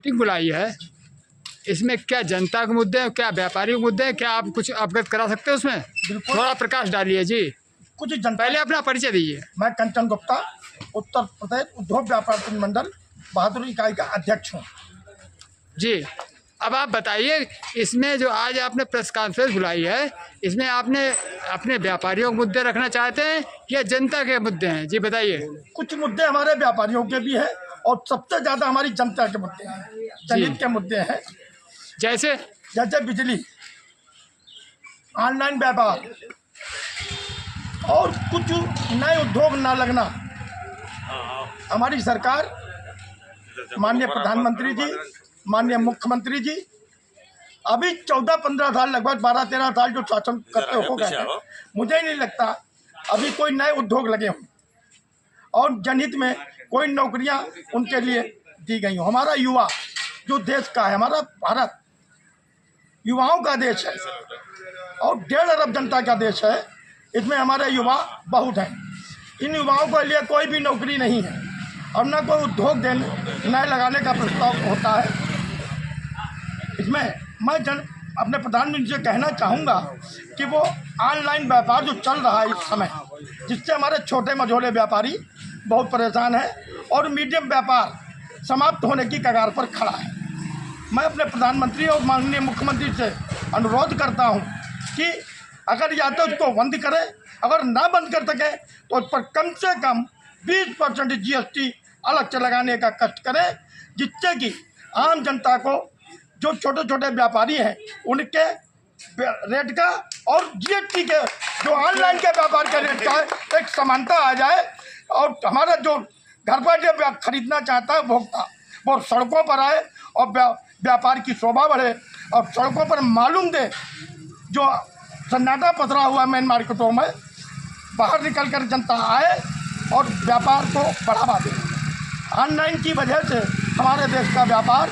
Meeting बुलाई है, इसमें क्या जनता के मुद्दे हैं, क्या व्यापारी के मुद्दे हैं, क्या आप कुछ अवगत करा सकते हो उसमें? थोड़ा प्रकाश डालिए जी। कुछ जनता, पहले अपना परिचय दीजिए। मैं कंचन गुप्ता, उत्तर प्रदेश उद्योग व्यापार मंडल बहादुर इकाई का अध्यक्ष हूँ जी। अब आप बताइए, इसमें जो आज आपने प्रेस कॉन्फ्रेंस बुलाई है, इसमें आपने अपने व्यापारियों के मुद्दे रखना चाहते हैं या जनता के मुद्दे हैं? जी बताइए। कुछ मुद्दे हमारे व्यापारियों के भी हैं और सबसे ज़्यादा हमारी जनता के मुद्दे हैं, जनहित के मुद्दे हैं। जैसे बिजली, ऑनलाइन व्यापार और कुछ नए उद्योग ना लगना। हमारी सरकार, माननीय प्रधानमंत्री जी, माननीय मुख्यमंत्री जी अभी 14-15 साल, लगभग 12-13 साल जो शासन करते हो गए हैं, मुझे नहीं लगता अभी कोई नए उद्योग लगे हों और जनहित में कोई नौकरियां उनके लिए दी गई हों। हमारा युवा जो देश का है, हमारा भारत युवाओं का देश है और 1.5 अरब जनता का देश है। इसमें हमारे युवा बहुत हैं। इन युवाओं के लिए कोई भी नौकरी नहीं है और न कोई उद्योग नए लगाने का प्रस्ताव होता है। इसमें मैं अपने प्रधानमंत्री से कहना चाहूँगा कि वो ऑनलाइन व्यापार जो चल रहा है इस समय, जिससे हमारे छोटे मझोले व्यापारी बहुत परेशान हैं और मीडियम व्यापार समाप्त होने की कगार पर खड़ा है। मैं अपने प्रधानमंत्री और माननीय मुख्यमंत्री से अनुरोध करता हूं कि अगर या तो उसको बंद करें, अगर ना बंद कर सके तो उस पर कम से कम 20% GST अलग से लगाने का कष्ट करें, जिससे कि आम जनता को, जो छोटे छोटे व्यापारी हैं, उनके रेट का और GST के जो ऑनलाइन के व्यापार के रेट का एक समानता आ जाए और हमारा जो घर पर जो खरीदना चाहता है भोक्ता, वो सड़कों पर आए और व्यापार की शोभा बढ़े और सड़कों पर मालूम दे। जो सन्नाटा पसरा हुआ मेन मार्केटों में, बाहर निकल कर जनता आए और व्यापार को बढ़ावा दे। ऑनलाइन की वजह से हमारे देश का व्यापार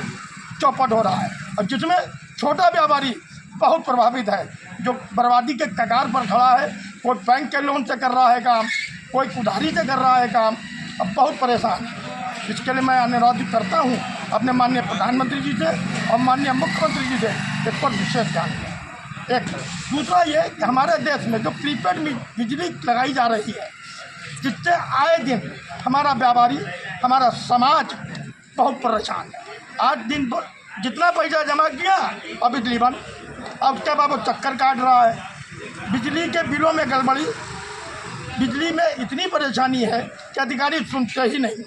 चौपट हो रहा है और जिसमें छोटा व्यापारी बहुत प्रभावित है, जो बर्बादी के कगार पर खड़ा है। कोई बैंक के लोन से कर रहा है काम, कोई उधारी से कर रहा है काम, अब बहुत परेशान है। इसके लिए मैं अनुरोध करता हूँ अपने माननीय प्रधानमंत्री जी से और माननीय मुख्यमंत्री जी से इस पर विशेष ध्यान दें। एक दूसरा ये कि हमारे देश में जो प्रीपेड बिजली लगाई जा रही है, जिससे आए दिन हमारा व्यापारी, हमारा समाज बहुत परेशान है। आज दिन जितना पैसा जमा किया और बिजली बंद, अब उसके बाद वो चक्कर काट रहा है। बिजली के बिलों में गड़बड़ी, बिजली में इतनी परेशानी है कि अधिकारी सुनते ही नहीं।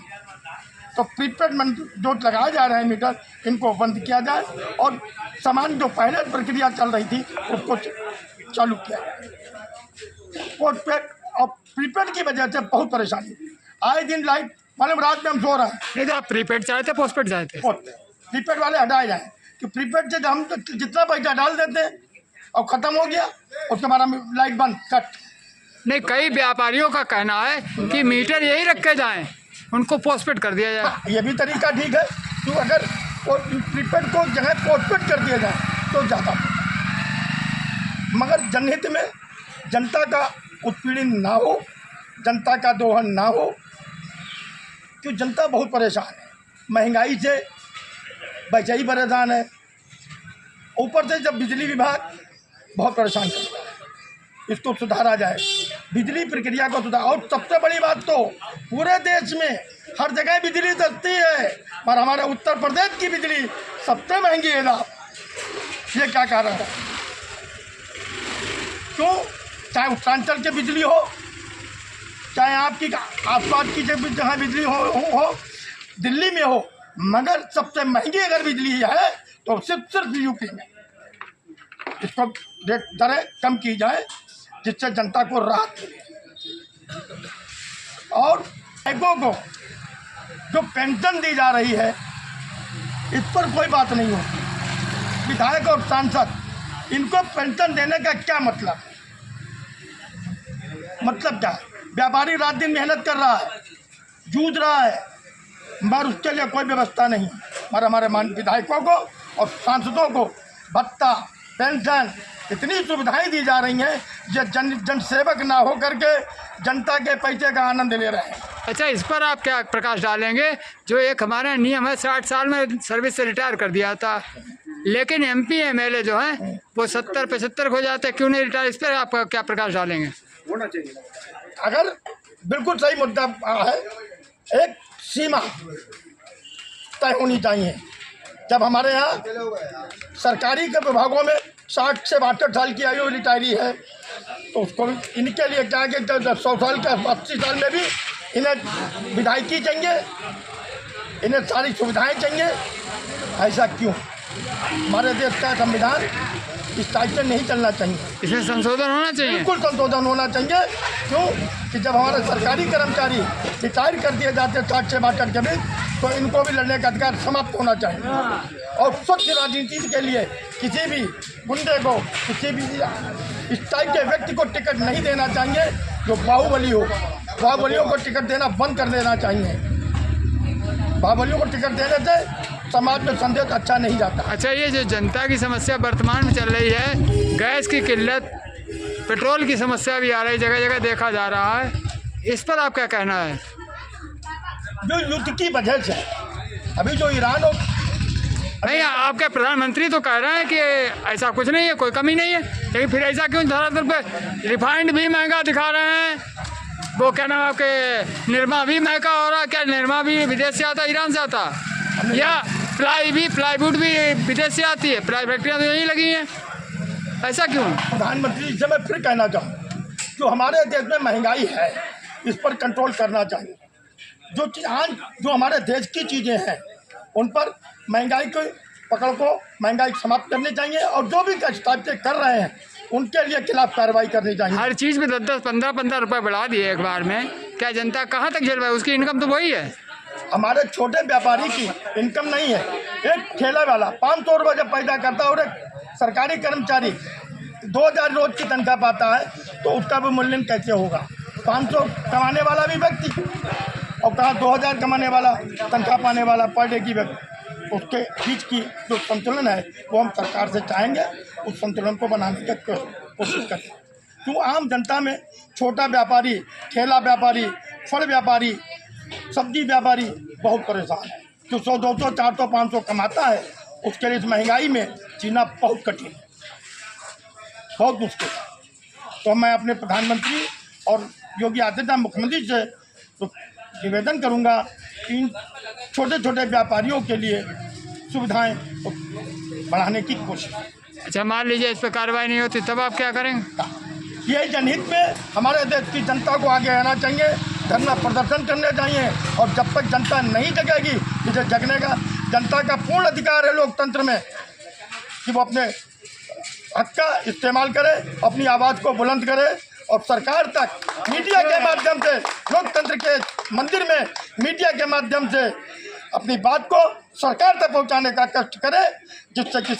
तो प्रीपेड जो लगाए जा रहे हैं मीटर, इनको बंद किया जाए और सामान जो पहले प्रक्रिया चल रही थी उसको चालू किया जाए। पोस्टपेड और प्रीपेड की वजह से बहुत परेशानी, आए दिन लाइट मतलब रात में हम सो रहे हैं। नहीं तो आप प्रीपेड चाहते पोस्टपेड चाहते? प्रीपेड वाले हटाए जाए कि प्रीपेड से हम तो जितना पैसा डाल देते हैं और ख़त्म हो गया, उसके बाद हम लाइट बंद कट। नहीं, कई व्यापारियों का कहना है कि मीटर यही रखे जाएं, उनको पोस्टपेड कर दिया जाए। ये भी तरीका ठीक है, तो अगर प्रीपेड को जगह पोस्टपेड कर दिया जाए तो ज़्यादा, मगर जनहित में जनता का उत्पीड़न ना हो, जनता का दोहन ना हो, क्यों जनता बहुत परेशान है। महंगाई से बचाई परेशान है, ऊपर से जब बिजली विभाग बहुत परेशान करता है, इसको सुधारा जाए, बिजली प्रक्रिया को सुधार। और सबसे बड़ी बात तो पूरे देश में हर जगह बिजली सस्ती है, पर हमारे उत्तर प्रदेश की बिजली सबसे महंगी है ना। ये क्या कारण है? क्यों? चाहे उत्तरांचल की बिजली हो, चाहे आपकी आसपास की जहाँ बिजली हो दिल्ली में हो, मगर सबसे महंगी अगर बिजली है तो सिर्फ यूपी में। इसको रेट दरें कम की जाए, जिससे जनता को राहत मिले। और बैंकों को जो पेंशन दी जा रही है, इस पर कोई बात नहीं होती। विधायक और सांसद, इनको पेंशन देने का क्या मतलब है? मतलब क्या है? व्यापारी रात दिन मेहनत कर रहा है, जूझ रहा है, मगर उसके लिए कोई व्यवस्था नहीं। और हमारे विधायकों को और सांसदों को भत्ता, पेंशन इतनी सुविधाएं दी जा रही हैं जो जन सेवक ना हो करके जनता के पैसे का आनंद ले रहे हैं। अच्छा, इस पर आप क्या प्रकाश डालेंगे? जो एक हमारा नियम है 60 साल में सर्विस से रिटायर कर दिया था, लेकिन MP MLA जो हैं वो 70-75 हो जाते हैं, क्यों नहीं रिटायर? इस पर आप क्या प्रकाश डालेंगे? होना चाहिए। अगर बिल्कुल सही मुद्दा है, एक सीमा तय होनी चाहिए। जब हमारे यहाँ सरकारी के विभागों में 60 से 62 साल की आयु रिटायरी है, तो उसको इनके लिए क्या है कि 100 साल का 80 साल में भी इन्हें विधायकी चाहिए, इन्हें सारी सुविधाएं चाहिए। ऐसा क्यों? हमारे देश का संविधान इस टाइप से नहीं चलना चाहिए। इसमें संशोधन होना चाहिए। बिल्कुल संशोधन होना चाहिए। क्यों कि जब हमारे सरकारी कर्मचारी रिटायर कर दिए जाते हैं 60 से 62 के बीच, तो इनको भी लड़ने का अधिकार समाप्त होना चाहिए। और स्वच्छ राजनीति के लिए किसी भी गुंडे को, किसी भी इस टाइप के व्यक्ति को टिकट नहीं देना चाहिए जो बाहुबली हो। बाहुबलियों को टिकट देना बंद कर देना चाहिए। बाहुबलियों को टिकट देने से समाज में संदेश अच्छा नहीं जाता। अच्छा, ये जो जनता की समस्या वर्तमान में चल रही है, गैस की किल्लत, पेट्रोल की समस्या भी आ रही, जगह जगह देखा जा रहा है, इस पर आप क्या कहना है? जो युद्ध की वजह से अभी जो ईरान और नहीं, आपके प्रधानमंत्री तो कह रहे हैं कि ऐसा कुछ नहीं है, कोई कमी नहीं है, लेकिन फिर ऐसा क्यों धरातल पे रिफाइंड भी महंगा दिखा रहे हैं, वो क्या नाम आपके निरमा भी महंगा हो रहा है? क्या निरमा भी विदेश से आता, ईरान से आता? या प्लाईवुड भी विदेश से आती है? प्लाई फैक्ट्रियाँ तो यहीं लगी हैं, ऐसा क्यों? प्रधानमंत्री जी से मैं फिर कहना चाहूँ, जो हमारे देश में महंगाई है इस पर कंट्रोल करना चाहिए। जो हमारे देश की चीज़ें हैं उन पर महंगाई को पकड़ को महंगाई समाप्त करनी चाहिए, और जो भी इस टाइप से कर रहे हैं उनके लिए खिलाफ कार्रवाई करनी चाहिए। हर चीज़ में 10-10, 15-15 रुपये बढ़ा दिए एक बार में, क्या जनता कहाँ तक झेल पाए? उसकी इनकम तो वही है। हमारे छोटे व्यापारी की इनकम नहीं है। एक ठेला वाला 500 रुपये जब पैदा करता है और एक सरकारी कर्मचारी 2000 रोज की तनख्वाह पाता है, तो उसका भी मूल्यांकन कैसे होगा? 500 कमाने वाला भी व्यक्ति और कहाँ 2000 कमाने वाला, तनख्वाह पाने वाला पर डे की व्यक्ति, उसके बीच की जो संतुलन है वो हम सरकार से चाहेंगे उस संतुलन को बनाने की कोशिश करें। क्यों आम जनता में छोटा व्यापारी, ठेला व्यापारी, फल व्यापारी, सब्जी व्यापारी बहुत परेशान है। जो 100, 200, 400, 500 कमाता है, उसके लिए इस महंगाई में जीना बहुत कठिन है, बहुत मुश्किल है। तो मैं अपने प्रधानमंत्री और योगी आदित्यनाथ मुख्यमंत्री से तो निवेदन करूंगा कि इन छोटे छोटे व्यापारियों के लिए सुविधाएं बढ़ाने की कोशिश। अच्छा, मान लीजिए इस पर कार्रवाई नहीं होती, तब आप क्या करेंगे? ये जनहित में हमारे देश की जनता को आगे आना चाहिए, धरना प्रदर्शन करने चाहिए, और जब तक जनता नहीं जगेगी, जिसे जगने का जनता का पूर्ण अधिकार है लोकतंत्र में कि वो अपने हक का इस्तेमाल करे, अपनी आवाज़ को बुलंद करे और सरकार तक मीडिया के माध्यम से, लोकतंत्र के मंदिर में मीडिया के माध्यम से अपनी बात को सरकार तक पहुंचाने का कष्ट करे, जिससे कि